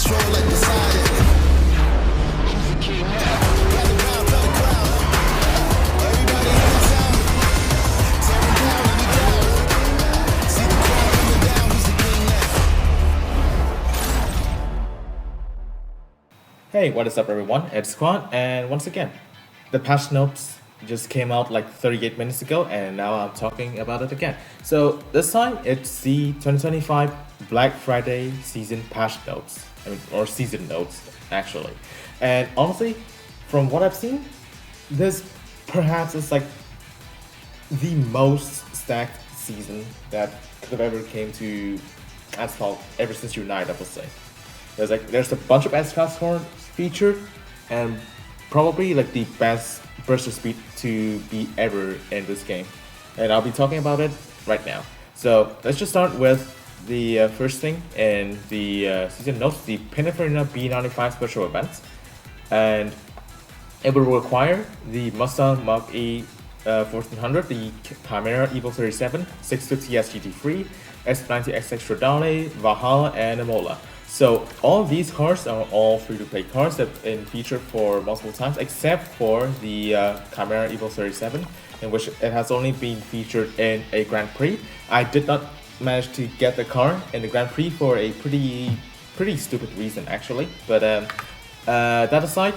control like Poseidon. He's the king now. Got the crowd, tell the crowd. Everybody in the town. Tearing down any doubt. See the crowd coming down. He's the king now. Hey, what is up everyone? It's Quan, and once again, the patch notes just came out like 38 minutes ago, and now I'm talking about it again. So this time it's the 2025 Black Friday season patch notes, or season notes actually. And honestly, from what I've seen, this perhaps is like the most stacked season that could have ever came to Asphalt ever since Unite, I would say. There's a bunch of S-Class cars featured, and probably like the best burst of speed to be ever in this game. And I'll be talking about it right now. So let's just start with the first thing in the season notes, the Pininfarina B95 special event. And it will require the Mustang Mach-E 1400, the Chimera Evo 37, 650S GT3, S90XX Stradale, Valhalla, and Imola. So all of these cars are all free-to-play cars that have been featured for multiple times, except for the Chimera Evo 37, in which it has only been featured in a Grand Prix. I did not manage to get the car in the Grand Prix for a pretty stupid reason actually. But that aside,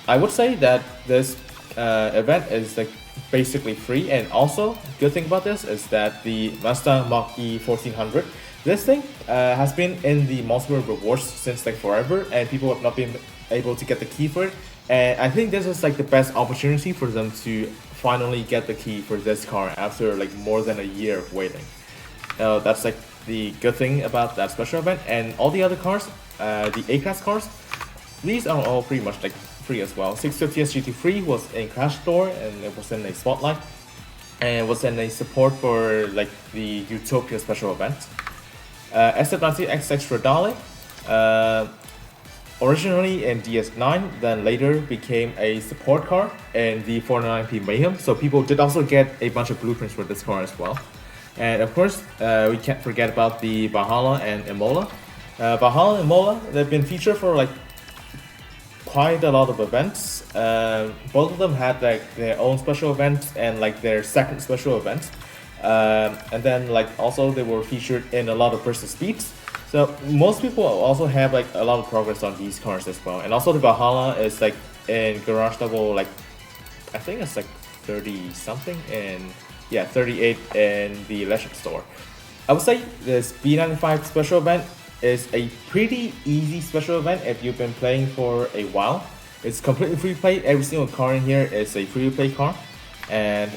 I would say that this event is like basically free, and also good thing about this is that the Mustang Mach-E 1400. This thing has been in the multiple rewards since like forever, and people have not been able to get the key for it. And I think this is like the best opportunity for them to finally get the key for this car after like more than a year of waiting. That's like the good thing about that special event. And all the other cars, the A-Class cars, these are all pretty much like free as well. 650S GT3 was in Crash Store, and it was in a Spotlight, and was in a support for like the Utopia special event. S90XX Stradale, originally in DS9, then later became a support car in the 499p Mayhem, so people did also get a bunch of blueprints for this car as well. And of course, we can't forget about the Valhalla and Imola. Valhalla and Imola, they've been featured for like quite a lot of events. Both of them had like their own special events and like their second special event. And then like also they were featured in a lot of burst of speeds. So most people also have like a lot of progress on these cars as well. And also the Valhalla is like in garage level, like I think it's like 30 something, and yeah, 38 in the Legend store. I would say this B95 special event is a pretty easy special event if you've been playing for a while. It's completely free play. Every single car in here is a free play car. And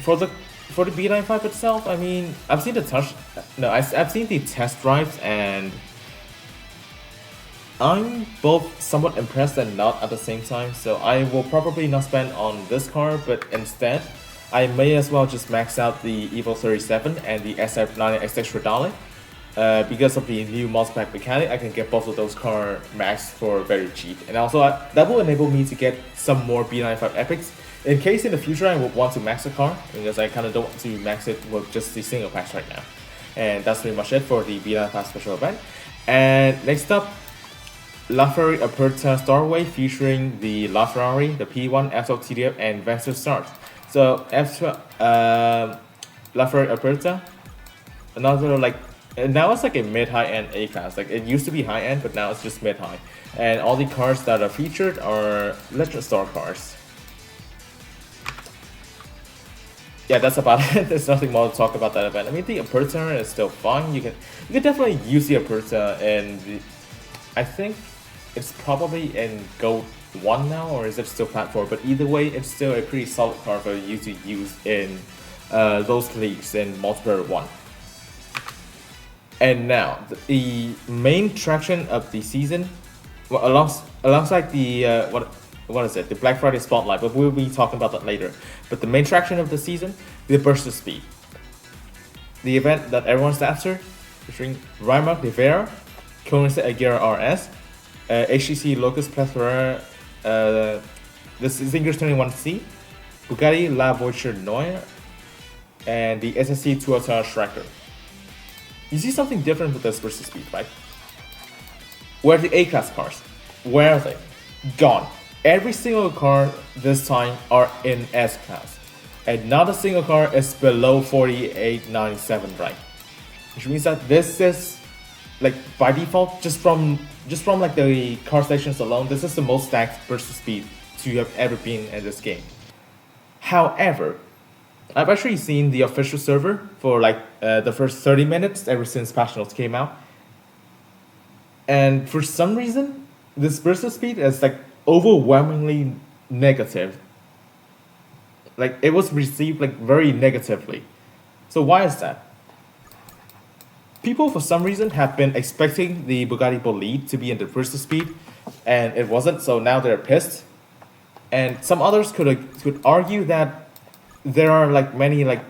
for the B95 itself, I mean, I've seen I've seen the test drives, and I'm both somewhat impressed and not at the same time. So I will probably not spend on this car, but instead, I may as well just max out the Evo 37 and the SF90XX Stradale. Because of the new multi-pack mechanic, I can get both of those cars maxed for very cheap. And also, that will enable me to get some more B95 epics, in case in the future I would want to max a car, because I kind of don't want to max it with just the single packs right now. And that's pretty much it for the B95 special event. And next up, Laferrari Aperta Starway, featuring the Laferrari, the P1, Asphalt TDF, and Venture Start. So Laferrari Aperta, another like, now it's like a mid-high end A-Class. Like it used to be high-end, but now it's just mid-high. And all the cars that are featured are Legend Star cars. Yeah, that's about it. There's nothing more to talk about that event. I mean, the Aperta is still fun. You can definitely use the Aperta in the, I think it's probably in Gold 1 now, or is it still Plethore? But either way, it's still a pretty solid car for you to use in those leagues in multiplayer 1. And now, the main traction of the season, well, alongside the what is it? The Black Friday Spotlight, but we'll be talking about that later. But the main traction of the season, the burst of speed. The event that everyone's after, featuring Rimac, Nevera, Koenigsegg Agera RS, HTC Locus Plethore, the Czinger 21C, Bugatti La Voiture Noire, and the SSC Tuatara Striker. You see something different with this burst of speed, right? Where are the A-Class cars? Where are they? Gone. Every single car this time are in S-Class. And not a single car is below 4897 rank. Which means that this is, like, by default, just from like the car stations alone, this is the most stacked burst speed to have ever been in this game. However, I've actually seen the official server for like the first 30 minutes ever since patch notes came out. And for some reason, this burst speed is like overwhelmingly negative. Like it was received like very negatively. So why is that? People for some reason have been expecting the Bugatti Bolide to be in the burst speed, and it wasn't, so now they're pissed. And some others could argue that there are like many like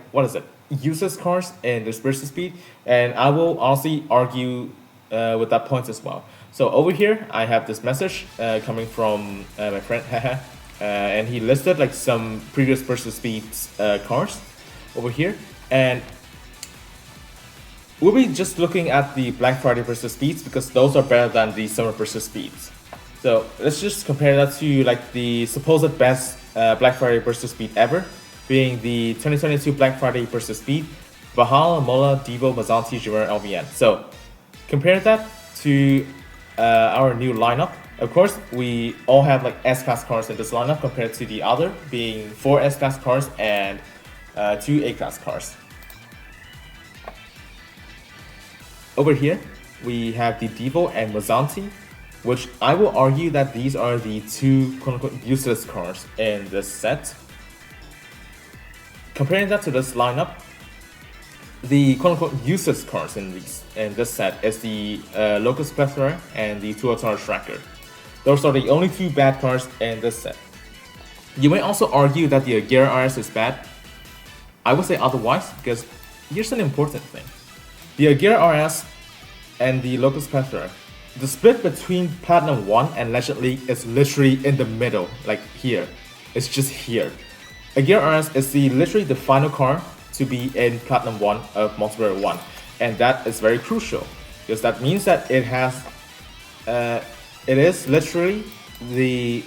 useless cars in this burst speed, and I will honestly argue with that point as well. So over here I have this message coming from my friend and he listed like some previous burst speed cars over here, and we'll be just looking at the Black Friday burst speeds because those are better than the summer burst speeds. So let's just compare that to like the supposed best Black Friday burst speed ever, being the 2022 Black Friday burst speed, Valhalla, Mola, Devo, Mazzanti, Czinger, LVN. So compare that to our new lineup. Of course, we all have like S-Class cars in this lineup compared to the other, being 4 S-Class cars and 2 A-Class cars. Over here, we have the Devo and Mazzanti, which I will argue that these are the 2 quote-unquote useless cars in this set. Comparing that to this lineup, the quote-unquote useless cars in this set is the Locus Plethore and the Tuatara Tracker. Those are the only 2 bad cars in this set. You may also argue that the Agera RS is bad. I would say otherwise, because here's an important thing. The Agera RS and the Locus Plethore, the split between Platinum 1 and Legend League is literally in the middle, like here. It's just here. Agera RS is literally the final car to be in Platinum 1 of Multiplayer 1. And that is very crucial, because that means that it is literally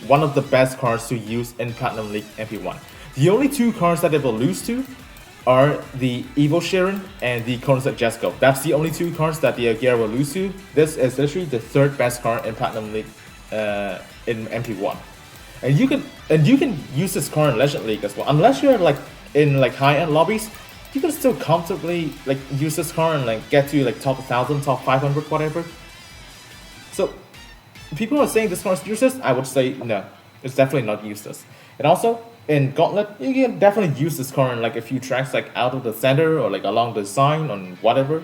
one of the best cars to use in Platinum League MP1. The only 2 cars that it will lose to are the Evo Sharon and the Koenigsegg Jesko. That's the only 2 cars that the Agera will lose to. This is literally the 3rd best car in Platinum League in MP1. And you can use this car in Legend League as well. Unless you're like in like high-end lobbies, you can still comfortably like use this car and like get to like top 1000, top 500, whatever. So people are saying this car is useless. I would say no, it's definitely not useless. And also in Gauntlet, you can definitely use this car in like a few tracks, like out of the center or like along the sign or whatever.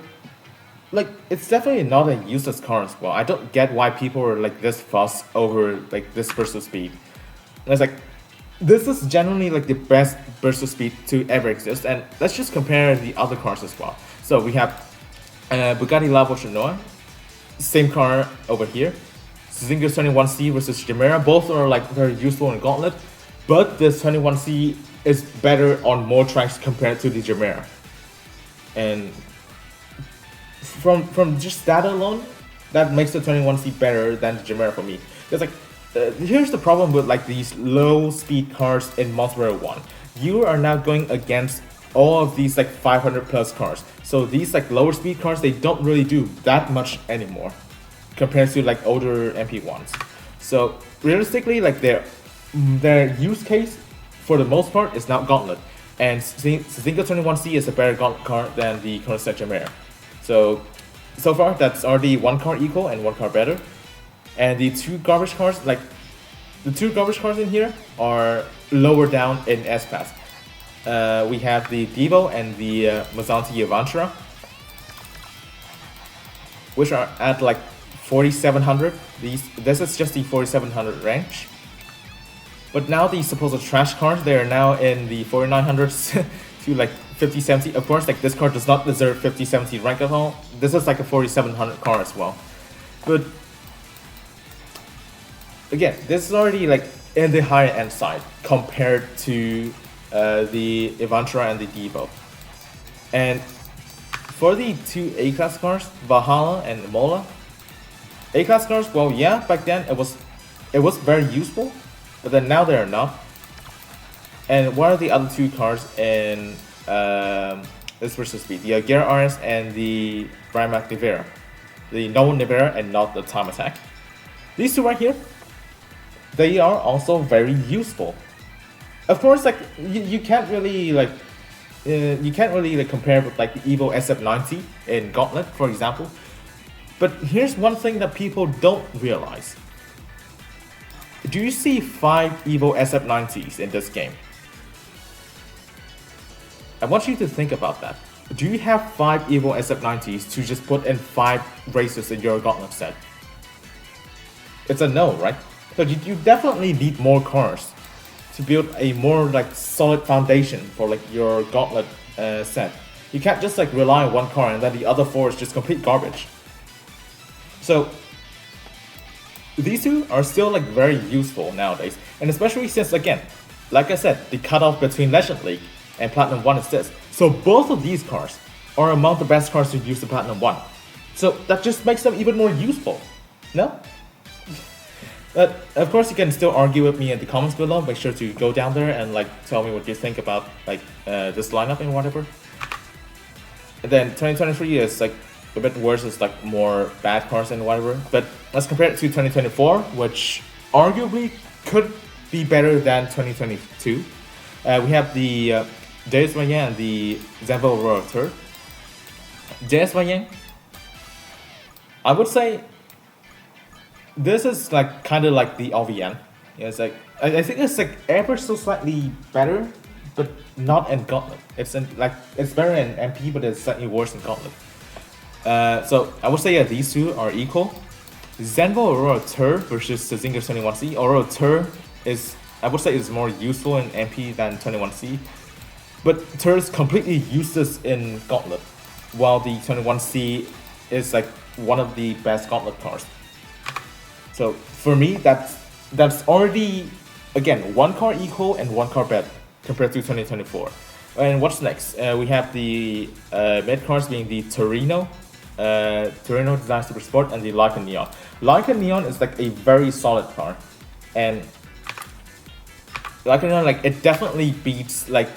Like it's definitely not a useless car as well. I don't get why people are like this fussed over like this burst speed. And it's like, this is generally like the best burst speed to ever exist, and let's just compare the other cars as well. So we have Bugatti La Voiture Noire, same car over here. Czinger 21C versus Nevera, both are like very useful in Gauntlet, but this 21C is better on more tracks compared to the Agera. And from just that alone, that makes the 21C better than the Agera for me. It's like, here's the problem with like these low speed cars in Multiplayer 1. You are now going against all of these like 500 plus cars. So these like lower speed cars, they don't really do that much anymore compared to like older MP1s. So realistically, like their use case for the most part is now Gauntlet. And Czinger 21C is a better Gauntlet car than the Koenigsegg Agera. So far that's already 1 car equal and 1 car better. And the 2 garbage cars, like the 2 garbage cars in here are lower down in S-Class. We have the Devo and the Mazzanti Avantra, which are at like 4700. This is just the 4700 range. But now these supposed trash cars, they are now in the 4900s to like 5070. Of course, like this car does not deserve 5070 rank at all. This is like a 4700 car as well. But again, this is already like in the higher end side compared to the Avantra and the Devo. And for the 2 A-Class cars, Valhalla and Mola, A-class cars, well, yeah, back then it was very useful, but then now they're not. And what are the other two cars in this versus speed? The Agera RS and the Rimac Nevera. The normal Nevera and not the time attack. These two right here, they are also very useful. Of course, like you can't really like compare with like the Evo SF90 in Gauntlet, for example. But here's one thing that people don't realize. Do you see 5 Evo SF90s in this game? I want you to think about that. Do you have 5 Evo SF90s to just put in 5 races in your Gauntlet set? It's a no, right? So you definitely need more cars to build a more like solid foundation for like your Gauntlet set. You can't just like rely on one car and then the other 4 is just complete garbage. So these two are still like very useful nowadays, and especially since, again, like I said, the cutoff between Legend League and Platinum 1 is this. So both of these cars are among the best cars to use the Platinum 1. So that just makes them even more useful. No? But of course you can still argue with me in the comments below. Make sure to go down there and like tell me what you think about like this lineup and whatever. And then 2023 is like a bit worse, it's like more bad cars and whatever. But let's compare it to 2024, which arguably could be better than 2022. We have the JS1 and the Xenvo Voiture. JS1, I would say this is like kind of like the LVN. Yeah, it's like I think it's like ever so slightly better, but not in Gauntlet. It's better in MP, but it's slightly worse in Gauntlet. So I would say yeah, these two are equal. Xenvo Voiture versus the Czinger 21C. Voiture is, I would say, is more useful in MP than 21C, but Tur is completely useless in Gauntlet, while the 21C is like one of the best Gauntlet cars. So for me, that's already, again, one car equal and one car better compared to 2024. And what's next? We have the mid cars being the Torino Design Super Sport and the Leica Neon. Leica Neon is like a very solid car, and Leica Neon, like, it definitely beats like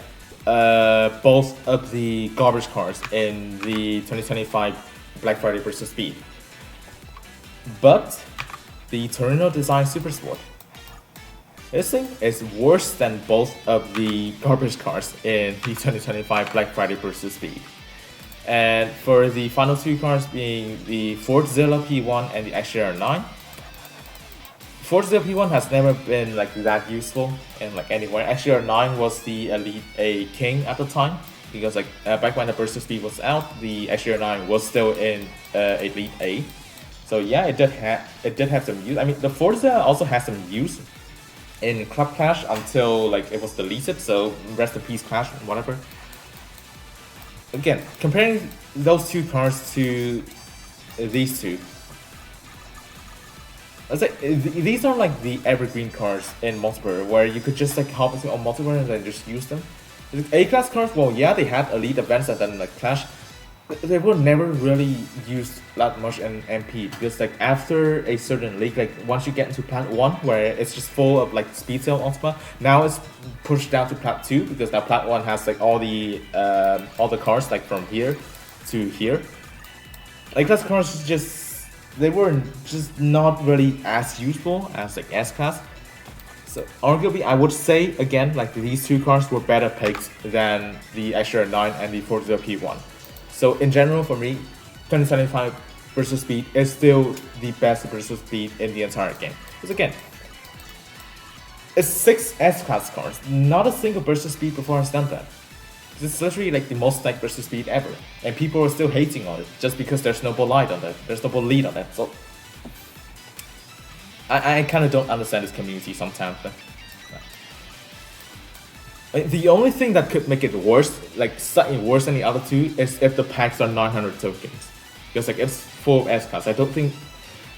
both of the garbage cars in the 2025 Black Friday versus Speed. But the Torino Design Super Sport, this thing is worse than both of the garbage cars in the 2025 Black Friday versus Speed. And for the final two cars being the Fortzilla P1 and the Agera 9, Fortzilla P1 has never been like that useful in like anywhere. Agera 9 was the Elite A king at the time, because like back when the versus Speed was out, the Agera 9 was still in Elite A. So yeah, it did have some use. I mean, the Forza also has some use in Club Clash until like it was deleted. So rest in peace, Clash, whatever. Again, comparing those two cars to these two, I say these are like the evergreen cars in multiplayer, where you could just like hop into a multiplayer and then just use them. A-class cars, well, yeah, they had elite events and then like Clash. They were never really used that much in MP, because like after a certain league, like once you get into Plat 1, where it's just full of like speed sale ultima, now it's pushed down to Plat 2, because now Plat 1 has like all the cars like from here to here. Like class cars they were just not really as useful as like S-class. So arguably, I would say again, like these two cars were better picked than the Agera 9 and the Forza P1. So in general, for me, 2075 versus Speed is still the best versus Speed in the entire game. Because again, it's 6 S-class cars, not a single versus Speed before has done that. It's literally like the most stacked versus Speed ever, and people are still hating on it just because there's no light on that. There's no lead on that. So I kind of don't understand this community sometimes. But the only thing that could make it worse, like slightly worse than the other two, is if the packs are 900 tokens. Because like it's full of S-class. I don't think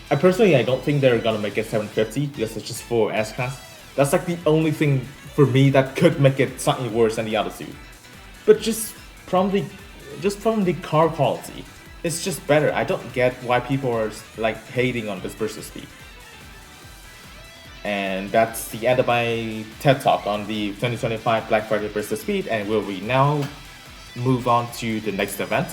they're gonna make it 750 because it's just full of S-class. That's like the only thing for me that could make it slightly worse than the other two. But just from the car quality, it's just better. I don't get why people are like hating on this burst speed. And that's the end of my TED Talk on the 2025 Black Friday burst speed, and we now move on to the next event,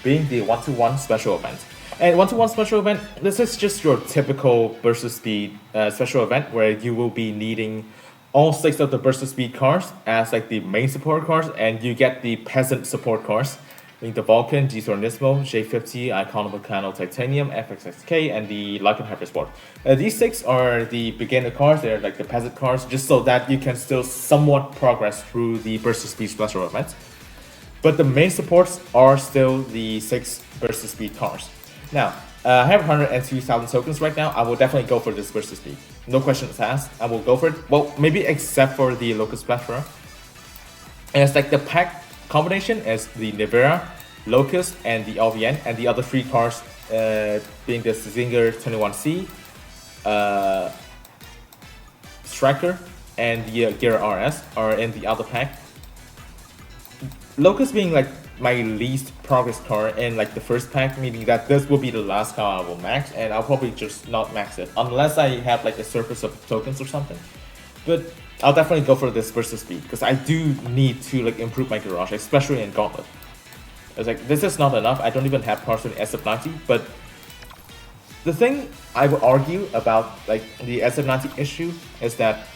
being the 1-to-1 special event. And 1-to-1 special event, this is just your typical burst speed special event where you will be needing all 6 of the burst speed cars as like the main support cars, and you get the peasant support cars, being the Vulcan, G Nismo, J50, Icon Volcano Titanium, FXXK, and the Lycan Hypersport. These 6 are the beginner cars, they're like the peasant cars, just so that you can still somewhat progress through the burst speed special event. But the main supports are still the 6 burst speed cars. Now, I have 102,000 tokens right now. I will definitely go for this burst speed. No questions asked. I will go for it. Well, maybe except for the Locus Plethore. And it's like the pack combination is the Nevera, Locus, and the LVN, and the other 3 cars being the Czinger 21C, Striker, and the Agera RS are in the other pack. Locus being like my least progress car in like the first pack, meaning that this will be the last car I will max, and I'll probably just not max it unless I have like a surplus of tokens or something. But I'll definitely go for this burst speed because I do need to like improve my garage, especially in Gauntlet. It's like this is not enough. I don't even have cars with SF90, but the thing I would argue about like the SF90 issue is that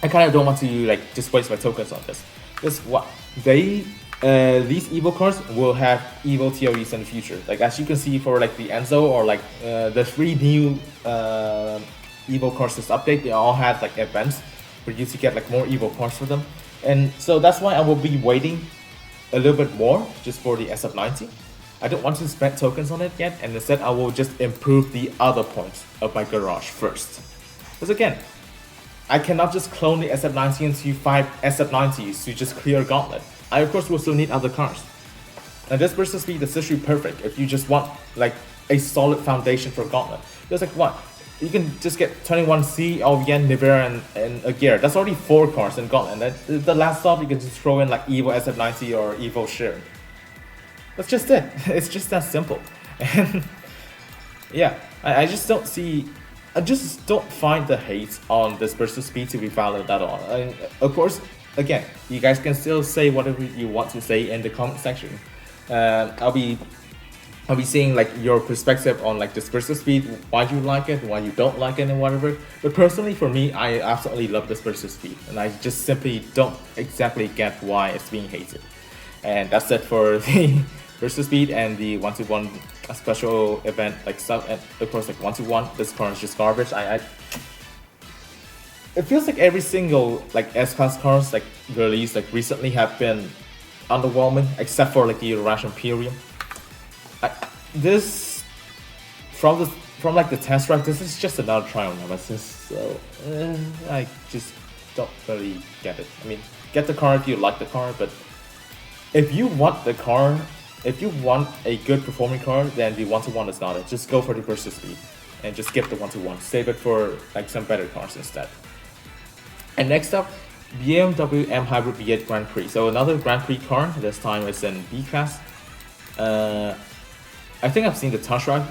I kind of don't want to like just waste my tokens on this. Because what these Evo cars will have Evo TOEs in the future. Like as you can see for like the Enzo or like the 3 new Evo cars this update, they all had like events for you to get like more Evo cars for them. And so that's why I will be waiting a little bit more just for the SF90. I don't want to spend tokens on it yet, and instead I will just improve the other points of my garage first. Because again, I cannot just clone the SF90 into 5 SF90s to just clear a gauntlet. I of course will still need other cars. And this burst speed is literally perfect if you just want like a solid foundation for gauntlet. Just like what? You can just get 21C, LVN, Nevera, and Agera. That's already 4 cars in gauntlet. And the last stop you can just throw in like Evo SF90 or Evo Sheer. That's just it. It's just that simple. And yeah, I just don't see, I just don't find the hate on this burst speed to be valid at all. And of course, again, you guys can still say whatever you want to say in the comment section. I'll be seeing like your perspective on like this burst speed, why you like it, why you don't like it, and whatever. But personally, for me, I absolutely love this burst speed, and I just simply don't exactly get why it's being hated. And that's it for the burst speed and the 1-to-1 special event like stuff. And of course, like 1-to-1, this car is just garbage. It feels like every single like S-Class cars like released like recently have been underwhelming, except for like the Russian Imperium. This from like the test drive, this is just another trial nemesis, so I just don't really get it. I mean, get the car if you like the car, but if you want the car, if you want a good performing car, then the 1-to-1 is not it. Just go for the burst speed and just skip the 1-to-1. Save it for like some better cars instead. And next up, BMW M Hybrid V8 Grand Prix. So another Grand Prix car. This time it's in B class. I think I've seen the touch ride.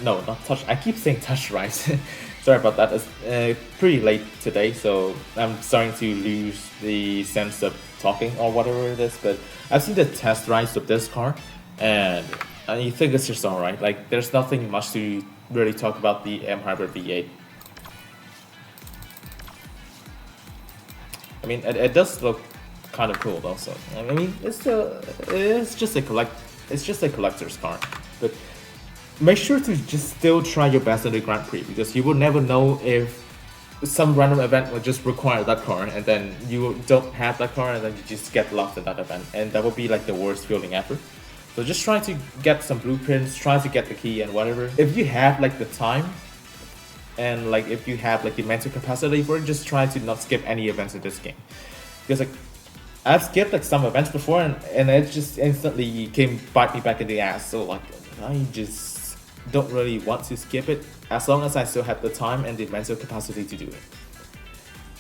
No, not touch. I keep saying touch ride. Sorry about that. It's pretty late today, so I'm starting to lose the sense of talking or whatever it is. But I've seen the test rides of this car, and I think it's just alright. Like, there's nothing much to really talk about the M Hybrid V8. I mean, it does look kind of cool also. I mean, it's just a collector's car. But make sure to just still try your best in the Grand Prix, because you will never know if some random event will just require that car, and then you don't have that car, and then you just get lost in that event, and that would be like the worst feeling ever. So just try to get some blueprints, try to get the key and whatever. If you have like the time, and like if you have like the mental capacity for it, just try to not skip any events in this game. Because like I've skipped like some events before, and it just instantly came bite me back in the ass. So like I just don't really want to skip it as long as I still have the time and the mental capacity to do it.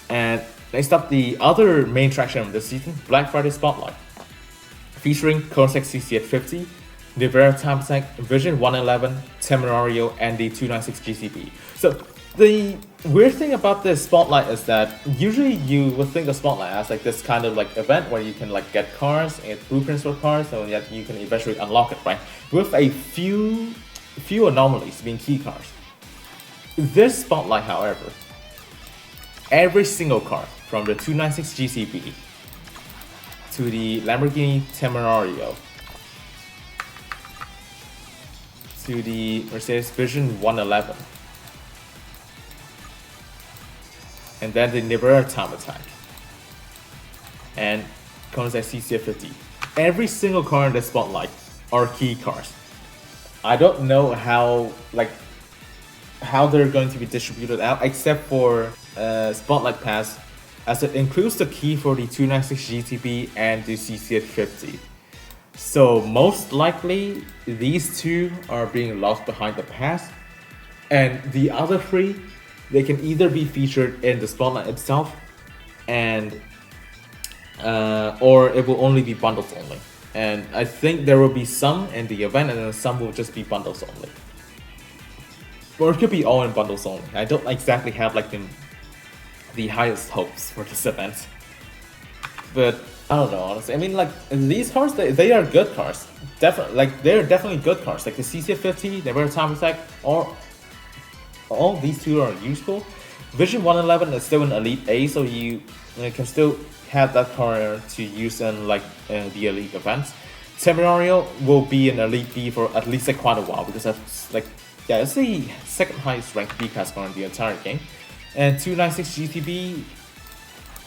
And next up, the other main attraction of this season, Black Friday Spotlight, featuring Koenigsegg CC850, Nevera Time Attack, Vision 111, Temerario, and the 296 GTB. So the weird thing about this Spotlight is that usually you would think of Spotlight as like this kind of like event where you can like get cars and blueprints for cars, so that you can eventually unlock it, right? With a few anomalies being key cars. This Spotlight, however, every single car from the 296 GTB to the Lamborghini Temerario to the Mercedes Vision 111 and then the Nevera Time Attack and Koenigsegg CCF50. Every single car in the Spotlight are key cars. I don't know how they're going to be distributed out, except for Spotlight Pass, as it includes the key for the 296 GTB and the CCF50. So most likely these two are being lost behind the pass, and the other three, they can either be featured in the Spotlight itself, and or it will only be bundles only. And I think there will be some in the event, and then some will just be bundles only. Or it could be all in bundles only. I don't exactly have like the highest hopes for this event. But I don't know, honestly. I mean, like, these cars, they are good cars. They're definitely good cars. Like the CCF50, the Nevera Time Attack, all these two are useful. Vision 111 is still an Elite A, so you can still have that car to use in like the Elite events. Temerario will be an Elite B for at least like quite a while, because that's like, yeah, it's the second highest ranked B class car in the entire game. And 296 GTB,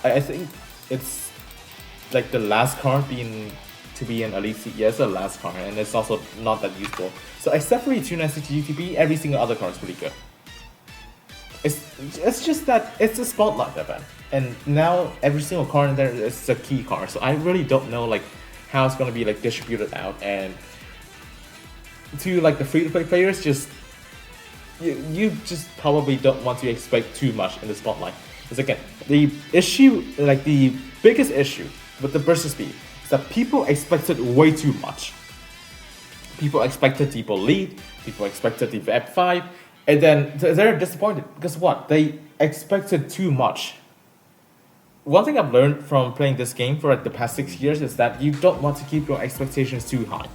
I think it's like the last car to be an Elite C. Yeah, it's the last car, and it's also not that useful. So except for the 296 GTB, every single other car is pretty good. It's just that it's a Spotlight event, and now every single car in there is a key car. So I really don't know like how it's gonna be like distributed out, and to like the free-to-play players, just you just probably don't want to expect too much in the Spotlight. Because again, the issue, like the biggest issue with the burst speed is that people expected way too much. People expected the Bolide, people expected the VEP5, and then they're disappointed because what? They expected too much. One thing I've learned from playing this game for like the past 6 years is that you don't want to keep your expectations too high.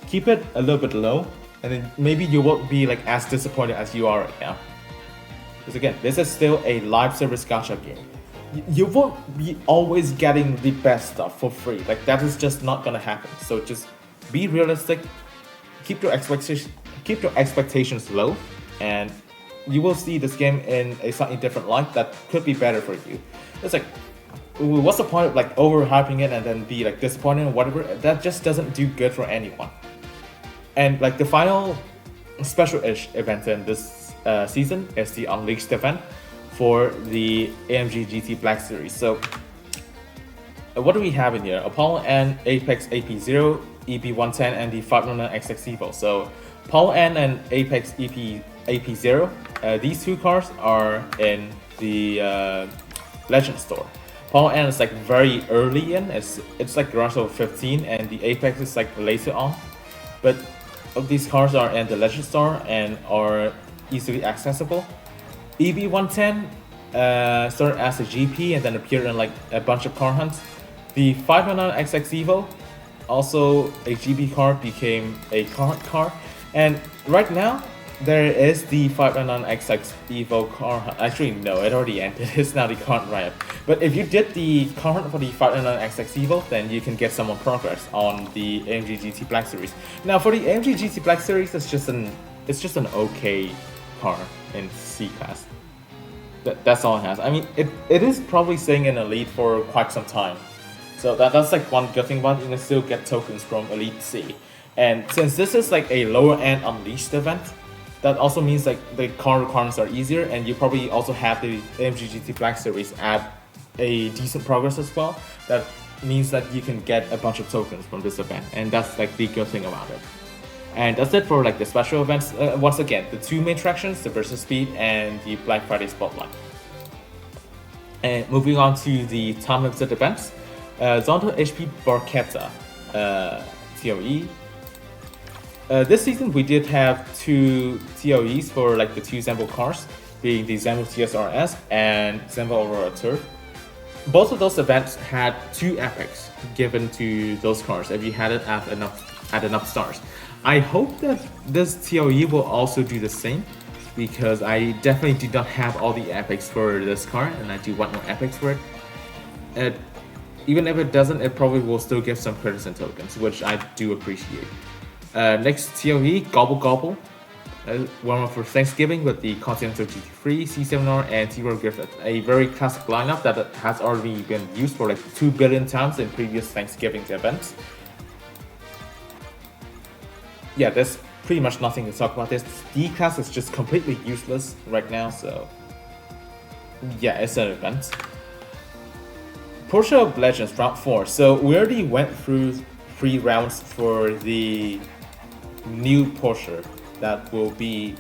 Keep it a little bit low, and then maybe you won't be like as disappointed as you are right now. Because again, this is still a live service gacha game. You won't be always getting the best stuff for free. Like that is just not gonna happen. So just be realistic, keep your expectations low, and you will see this game in a slightly different light that could be better for you. It's like, what's the point of like overhyping it and then be like disappointed or whatever? That just doesn't do good for anyone. And like the final special-ish event in this season is the Unleashed event for the AMG GT Black Series. So what do we have in here? Apollo N, Apex AP0, EP110, and the 599XX Evo. So Apollo N and Apex AP0, these two cars are in the Legend store. Apollo N is like very early in, it's like around 15, and the Apex is like later on. But these cars are in the Legend store and are easily accessible. EB110 started as a GP and then appeared in like a bunch of car hunts. The 599XX Evo, also a GP car, became a car hunt car. And right now, there is the 599XX Evo car hunt. Actually, no, it already ended. It's now the car hunt riot. But if you did the car hunt for the 599XX Evo, then you can get some more progress on the AMG GT Black Series. Now, for the AMG GT Black Series, it's just an okay car in C class. That's all it has. I mean, it is probably staying in Elite for quite some time. So that's like one good thing about it. You can still get tokens from Elite C. And since this is like a lower end Unleashed event, that also means like the car requirements are easier, and you probably also have the AMG GT Black Series at a decent progress as well. That means that you can get a bunch of tokens from this event, and that's like the good thing about it. And that's it for like the special events. Once again, the two main attractions, the Burst Speed and the Black Friday Spotlight. And moving on to the time limited events, Zonto HP Barchetta, TOE, This season we did have 2 TOEs for like the 2 Zambo cars, being the Zambo TSRS and Zambo Aurora Turf. Both of those events had 2 epics given to those cars if you had it at enough stars. I hope that this TOE will also do the same, because I definitely do not have all the epics for this car, and I do want more epics for it. Even if it doesn't, it probably will still give some credits and tokens, which I do appreciate. Next TOE, Gobble Gobble. One for Thanksgiving with the Continental GT3, C7R, and T-Row Griffith. A very classic lineup that has already been used for like 2 billion times in previous Thanksgiving events. Yeah, there's pretty much nothing to talk about this. D-Class is just completely useless right now, so yeah, it's an event. Porsche Legends Round 4. So we already went through 3 rounds for the new Porsche that will be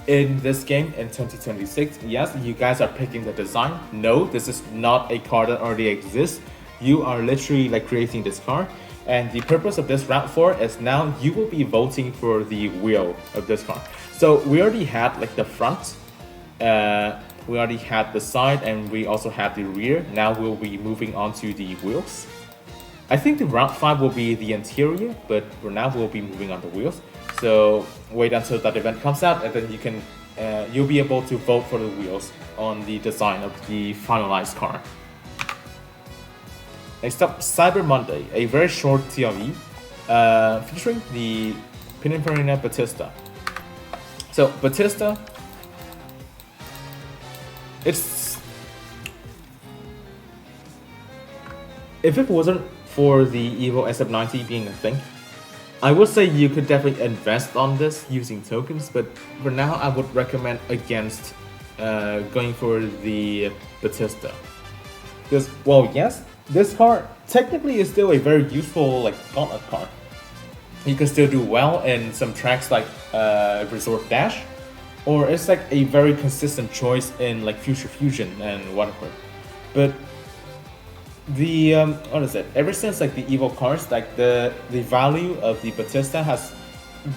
in this game in 2026. Yes, you guys are picking the design. No, this is not a car that already exists. You are literally like creating this car. And the purpose of this round 4 is now you will be voting for the wheel of this car. So we already had like the front, we already had the side, and we also had the rear. Now we'll be moving on to the wheels. I think the round 5 will be the interior, but for now we'll be moving on the wheels. So wait until that event comes out, and then you can you'll be able to vote for the wheels on the design of the finalized car. Next up, Cyber Monday, a very short TOE featuring the Pininfarina Battista. So Battista, if it wasn't for the Evo SF90 being a thing, I would say you could definitely invest on this using tokens, but for now I would recommend against going for the Battista. Because, well, yes, this car technically is still a very useful like gauntlet car. You can still do well in some tracks like Resort Dash, or it's like a very consistent choice in like Future Fusion and whatever. But the what is it? Ever since like the Evo cars, like the value of the Battista has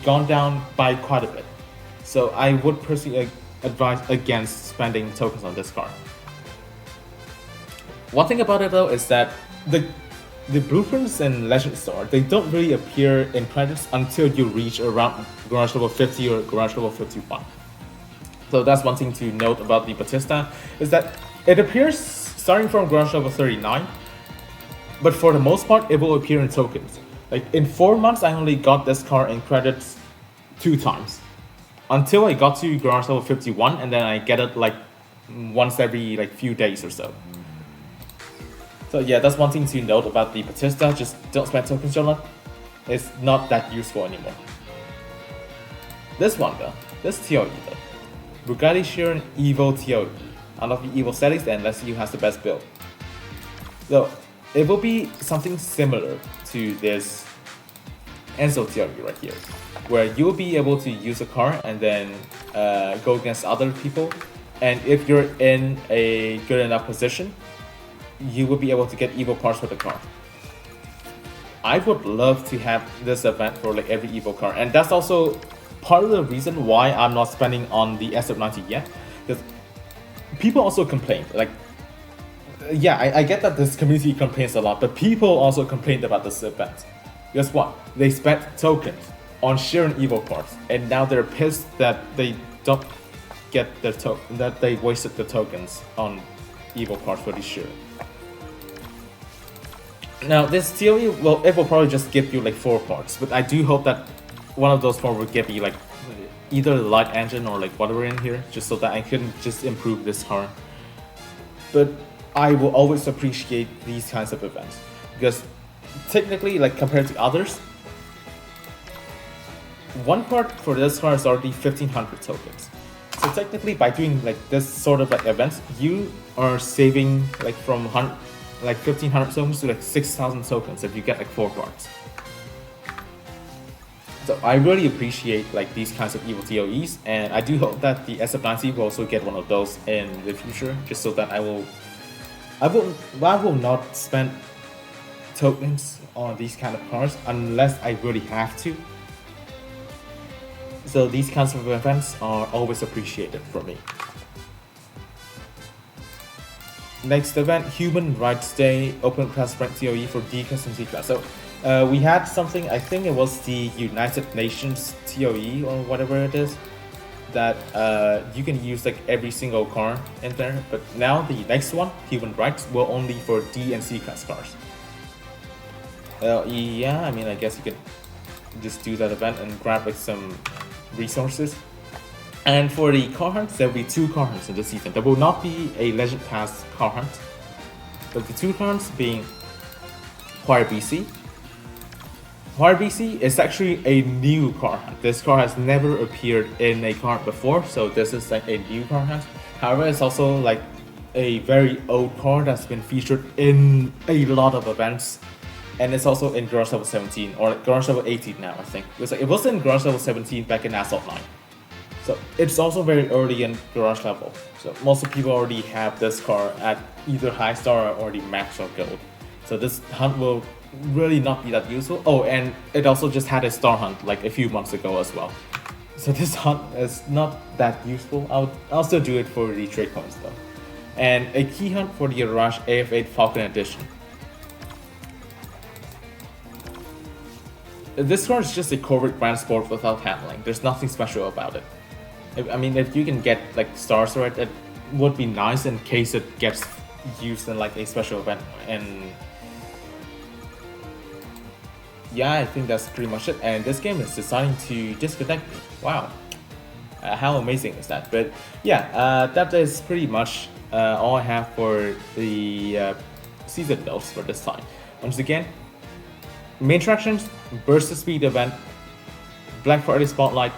gone down by quite a bit. So I would personally advise against spending tokens on this car. One thing about it though is that the blueprints in Legend Store, they don't really appear in credits until you reach around garage level 50 or garage level 51. So that's one thing to note about the Battista, is that it appears starting from garage level 39, but for the most part it will appear in tokens. Like in 4 months I only got this car in credits 2 times, until I got to garage level 51, and then I get it like once every like few days or so. So yeah, that's one thing to note about the Battista. Just don't spend tokens on it. It's not that useful anymore. This one though, this TOE though, Bugatti Chiron Evo TOE. Unlock the Evo settings and let's see who has the best build. So it will be something similar to this Enzo TOE right here, where you'll be able to use a car and then go against other people, and if you're in a good enough position, you will be able to get Evo parts for the car. I would love to have this event for like every Evo car, and that's also part of the reason why I'm not spending on the SF90 yet, because people also complain. Like, yeah, I get that this community complains a lot, but people also complained about this event. Guess what? They spent tokens on Chiron Evo parts, and now they're pissed that they don't get their that they wasted the tokens on Evo parts for this Chiron. Now this TOE, well, it will probably just give you like 4 parts, but I do hope that one of those 4 will give you like either the light engine or like whatever in here, just so that I can just improve this car. But I will always appreciate these kinds of events, because technically, like compared to others, 1 part for this car is already 1500 tokens. So technically, by doing like this sort of like events, you are saving like from 1500 tokens to like 6000 tokens if you get like 4 parts. So I really appreciate like these kinds of Evo TOEs, and I do hope that the SF90 will also get one of those in the future, just so that I will not spend tokens on these kind of cars unless I really have to. So these kinds of events are always appreciated for me. Next event, Human Rights Day, Open Class Rank TOE for D class and C class. So we had something, I think it was the United Nations TOE or whatever it is, that you can use like every single car in there. But now the next one, Human Rights, will only for D and C class cars. Yeah, I mean, I guess you could just do that event and grab like some resources. And for the car hunts, there will be 2 car hunts in this season. There will not be a Legend Pass car hunt, but the 2 car hunts being Noire BC. Noire BC is actually a new car hunt. This car has never appeared in a car hunt before, so this is like a new car hunt. However, it's also like a very old car that's been featured in a lot of events. And it's also in Garage Level 17, or Garage Level 18 now, I think. It was in Garage Level 17 back in Asphalt 9. So it's also very early in Garage Level. So most of the people already have this car at either High Star or the Max or Gold. So this hunt will really not be that useful. Oh, and it also just had a Star Hunt like a few months ago as well. So this hunt is not that useful. I'll still do it for the trade coins though. And a key hunt for the Garage AF8 Falcon Edition. This car is just a Corvette Grand Sport without handling. There's nothing special about it. I mean, if you can get like stars for it, it would be nice in case it gets used in like a special event. And yeah, I think that's pretty much it. And this game is deciding to disconnect me. Wow, how amazing is that? But yeah, that is pretty much all I have for the season notes for this time. Once again, main attractions, Burst of Speed event, Black Friday Spotlight,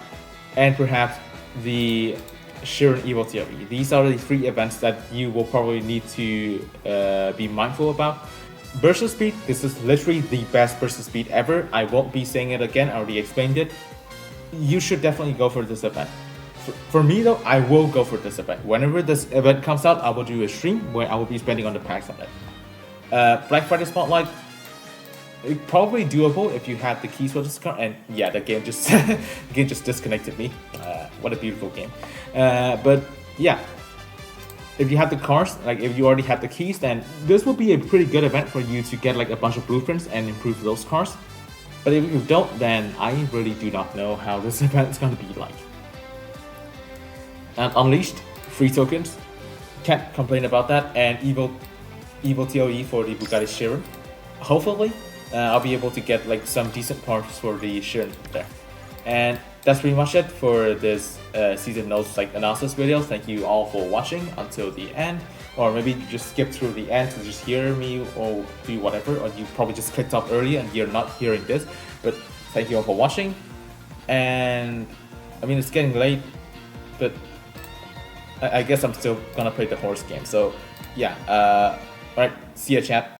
and perhaps the Sheeran Evo TOE. These are the 3 events that you will probably need to be mindful about. Burst of Speed, this is literally the best Burst of Speed ever. I won't be saying it again, I already explained it. You should definitely go for this event. For me though, I will go for this event. Whenever this event comes out, I will do a stream where I will be spending on the packs on it. Black Friday Spotlight, probably doable if you have the keys for this car. And yeah, the game just disconnected me. What a beautiful game. But yeah, if you have the cars, like if you already have the keys, then this will be a pretty good event for you to get like a bunch of blueprints and improve those cars. But if you don't, then I really do not know how this event is going to be like. And Unleashed, free tokens, can't complain about that. And Evo TOE for the Bugatti Chiron. Hopefully I'll be able to get like some decent parts for the Chiron there. And that's pretty much it for this season notes like analysis video. Thank you all for watching until the end, or maybe you just skip through the end to just hear me or do whatever, or you probably just clicked off early and you're not hearing this. But thank you all for watching, and I mean it's getting late, but I guess I'm still gonna play the horse game. So yeah, alright, see ya chat.